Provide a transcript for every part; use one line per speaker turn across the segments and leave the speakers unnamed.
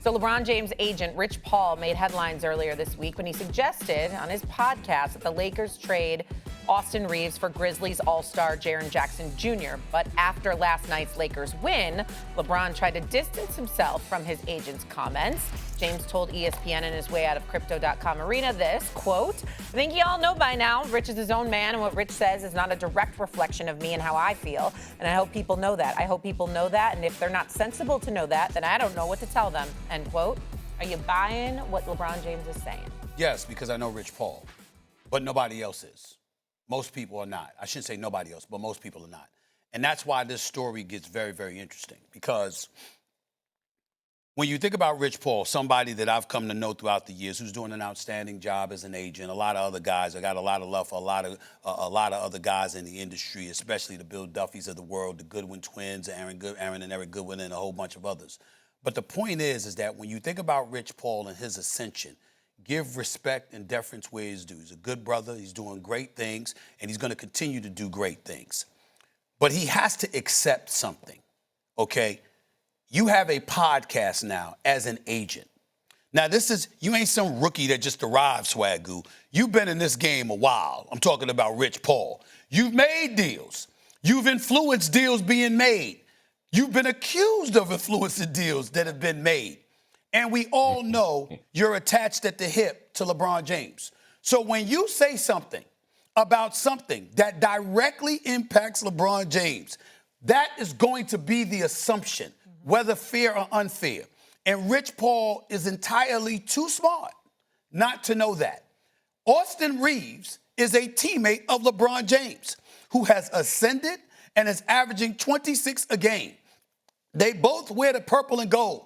So LeBron James' agent, Rich Paul, made headlines earlier this week when he suggested on his podcast that the Lakers trade Austin Reaves for Grizzlies All-Star Jaren Jackson Jr. But after last night's Lakers win, LeBron tried to distance himself from his agent's comments. James told ESPN in his way out of Crypto.com Arena this, quote, "I think you all know by now, Rich is his own man, and what Rich says is not a direct reflection of me and how I feel. And I hope people know that. I hope people know that. And if they're not sensible to know that, then I don't know what to tell them," end quote. Are you buying what LeBron James is saying?
Yes, because I know Rich Paul, but nobody else is. Most people are not. I shouldn't say nobody else, but most people are not. And that's why this story gets very, very interesting, because when you think about Rich Paul, somebody that I've come to know throughout the years, who's doing an outstanding job as an agent, a lot of other guys, I got a lot of love for a lot of other guys in the industry, especially the Bill Duffys of the world, the Goodwin twins, Aaron and Eric Goodwin, and a whole bunch of others. But the point is that when you think about Rich Paul and his ascension, give respect and deference where he's due. He's a good brother. He's doing great things, and he's going to continue to do great things. But he has to accept something, okay? You have a podcast now as an agent. Now, you ain't some rookie that just arrived, Swagu. You've been in this game a while. I'm talking about Rich Paul. You've made deals. You've influenced deals being made. You've been accused of influencing deals that have been made. And we all know you're attached at the hip to LeBron James. So when you say something about something that directly impacts LeBron James, that is going to be the assumption, whether fair or unfair. And Rich Paul is entirely too smart not to know that. Austin Reaves is a teammate of LeBron James who has ascended and is averaging 26 a game. They both wear the purple and gold.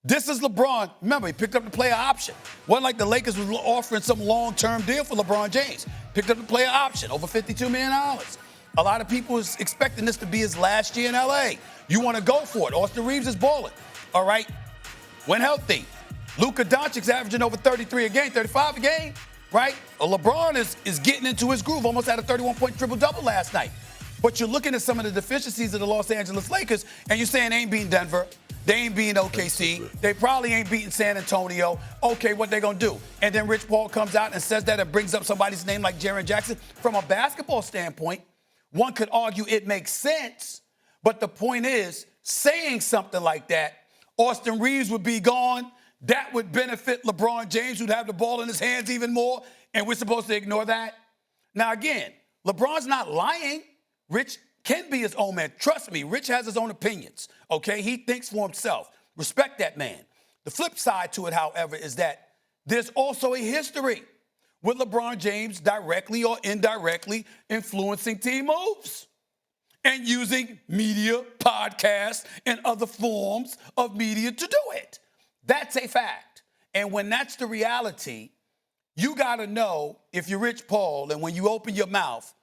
This is LeBron. Remember, he picked up the player option. Wasn't like the Lakers was offering some long-term deal for LeBron James. Picked up the player option, over $52 million. A lot of people is expecting this to be his last year in L.A. You want to go for it. Austin Reaves is balling, all right? When healthy. Luka Doncic's averaging over 33 a game, 35 a game, right? LeBron is getting into his groove, almost had a 31-point triple-double last night. But you're looking at some of the deficiencies of the Los Angeles Lakers, and you're saying they ain't beating Denver. They ain't beating OKC. They probably ain't beating San Antonio. Okay, what they gonna do? And then Rich Paul comes out and says that and brings up somebody's name like Jaren Jackson. From a basketball standpoint, one could argue it makes sense, but the point is, saying something like that, Austin Reaves would be gone. That would benefit LeBron James, who'd have the ball in his hands even more, and we're supposed to ignore that? Now, again, LeBron's not lying. Rich can be his own man. Trust me, Rich has his own opinions, okay? He thinks for himself. Respect that man. The flip side to it, however, is that there's also a history with LeBron James directly or indirectly influencing team moves and using media, podcasts, and other forms of media to do it. That's a fact. And when that's the reality, you got to know, if you're Rich Paul, and when you open your mouth,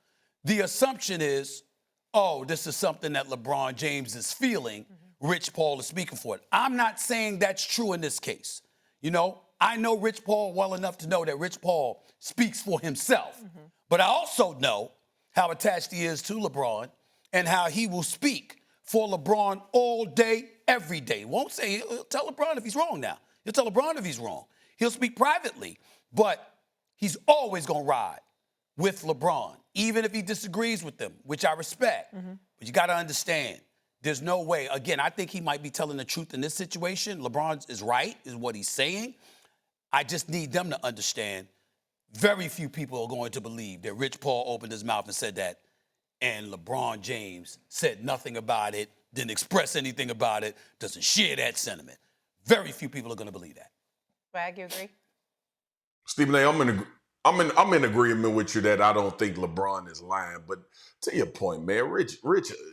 the assumption is, oh, this is something that LeBron James is feeling. Rich Paul is speaking for it. I'm not saying that's true in this case. You know, I know Rich Paul well enough to know that Rich Paul speaks for himself. But I also know how attached he is to LeBron and how he will speak for LeBron all day, every day. Won't say, he'll tell LeBron if he's wrong now. He'll tell LeBron if he's wrong. He'll speak privately, but he's always going to ride with LeBron, even if he disagrees with them, which I respect. But you got to understand, there's no way. Again, I think he might be telling the truth in this situation. LeBron is right, is what he's saying. I just need them to understand very few people are going to believe that Rich Paul opened his mouth and said that, and LeBron James said nothing about it, didn't express anything about it, doesn't share that sentiment. Very few people are going to believe that.
Swag, you agree?
Stephen A., I'm in agreement with you that I don't think LeBron is lying. But to your point, man, Rich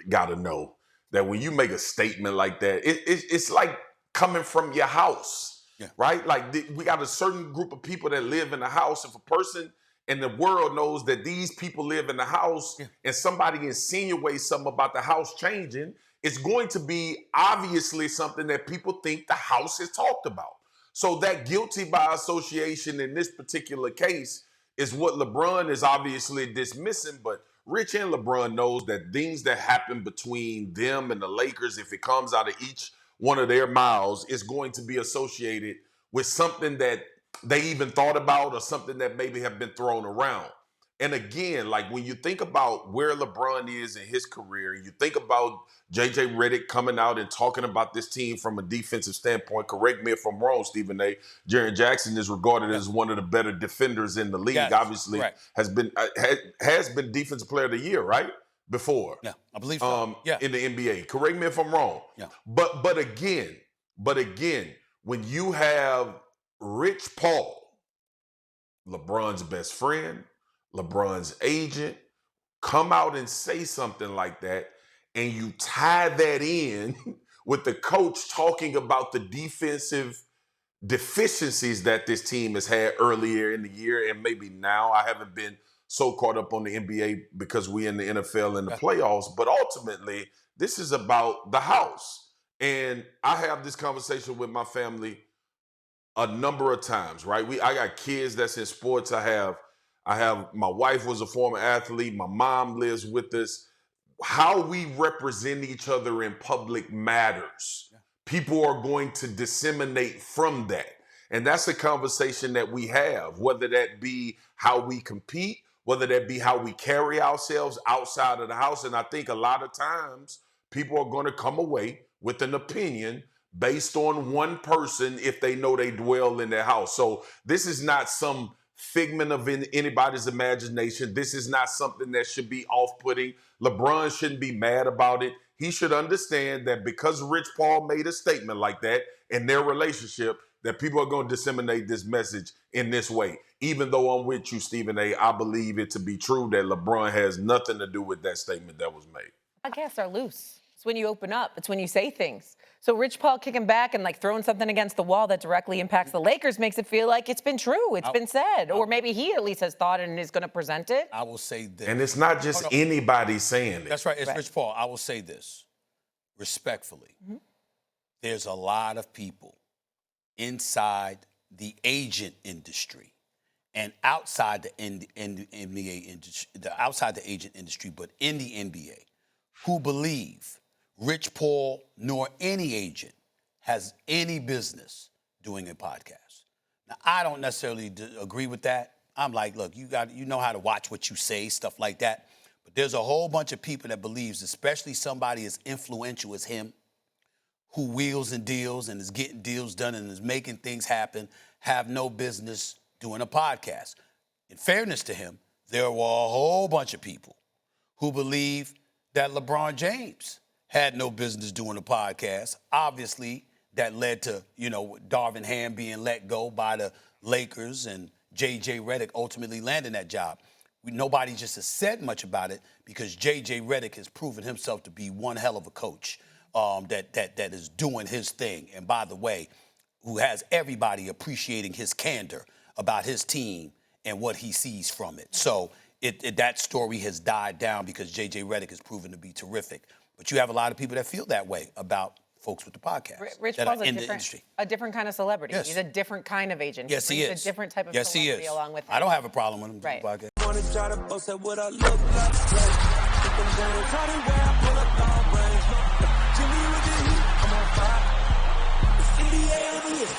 got to know that when you make a statement like that, it's like coming from your house, right? Like we got a certain group of people that live in the house. If a person in the world knows that these people live in the house and somebody insinuates something about the house changing, it's going to be obviously something that people think the house has talked about. So that guilty by association in this particular case is what LeBron is obviously dismissing, but Rich and LeBron knows that things that happen between them and the Lakers, if it comes out of each one of their mouths is going to be associated with something that they even thought about or something that maybe have been thrown around. And again, like when you think about where LeBron is in his career, you think about J.J. Redick coming out and talking about this team from a defensive standpoint. Correct me if I'm wrong, Stephen A. Jaren Jackson is regarded as one of the better defenders in the league.
Yes,
obviously,
correct.
has been Defensive Player of the Year, right? Before.
Yeah, I believe so.
In the NBA. Correct me if I'm wrong.
Yeah.
But again, when you have Rich Paul, LeBron's best friend, LeBron's agent, come out and say something like that, and you tie that in with the coach talking about the defensive deficiencies that this team has had earlier in the year, and maybe now. I haven't been so caught up on the NBA because we're in the NFL and the playoffs, but ultimately, this is about the house. And I have this conversation with my family a number of times, right? I got kids that's in sports. I have my wife was a former athlete. My mom lives with us. How we represent each other in public matters. Yeah. People are going to disseminate from that. And that's a conversation that we have, whether that be how we compete, whether that be how we carry ourselves outside of the house. And I think a lot of times people are going to come away with an opinion based on one person if they know they dwell in their house. So this is not some figment of anybody's imagination. This is not something that should be off-putting. LeBron shouldn't be mad about it. He should understand that because Rich Paul made a statement like that in their relationship, that people are going to disseminate this message in this way. Even though I'm with you, Stephen A., I believe it to be true that LeBron has nothing to do with that statement that was made.
Podcasts are loose. It's when you open up. It's when you say things. So Rich Paul kicking back and like throwing something against the wall that directly impacts the Lakers makes it feel like it's been true. It's been said. Or maybe he at least has thought it and is going to present it.
I will say this.
And it's not just anybody saying it.
That's right. It's Rich Paul. I will say this respectfully. Mm-hmm. There's a lot of people inside the agent industry and outside the NBA industry, outside the agent industry, but in the NBA, who believe Rich Paul nor any agent has any business doing a podcast. Now, I don't necessarily agree with that. I'm like, look, you know how to watch what you say, stuff like that. But there's a whole bunch of people that believes, especially somebody as influential as him, who wheels and deals and is getting deals done and is making things happen, have no business doing a podcast. In fairness to him, there were a whole bunch of people who believe that LeBron James had no business doing a podcast. Obviously, that led to, Darvin Ham being let go by the Lakers and J.J. Redick ultimately landing that job. Nobody just has said much about it because J.J. Redick has proven himself to be one hell of a coach that is doing his thing. And by the way, who has everybody appreciating his candor about his team and what he sees from it. So that story has died down because J.J. Redick has proven to be terrific. But you have a lot of people that feel that way about folks with the podcast.
Rich Paul's a different kind of celebrity. Yes. He's a different kind of agent.
Yes, he is.
A different type of celebrity
he is.
Along with him.
I don't have a problem with him doing the podcast.
Want to try to boast at what I look like. Think I'm going try to wear, I pull up all brains. Jimmy with the heat, I'm on fire. It's NBA over here,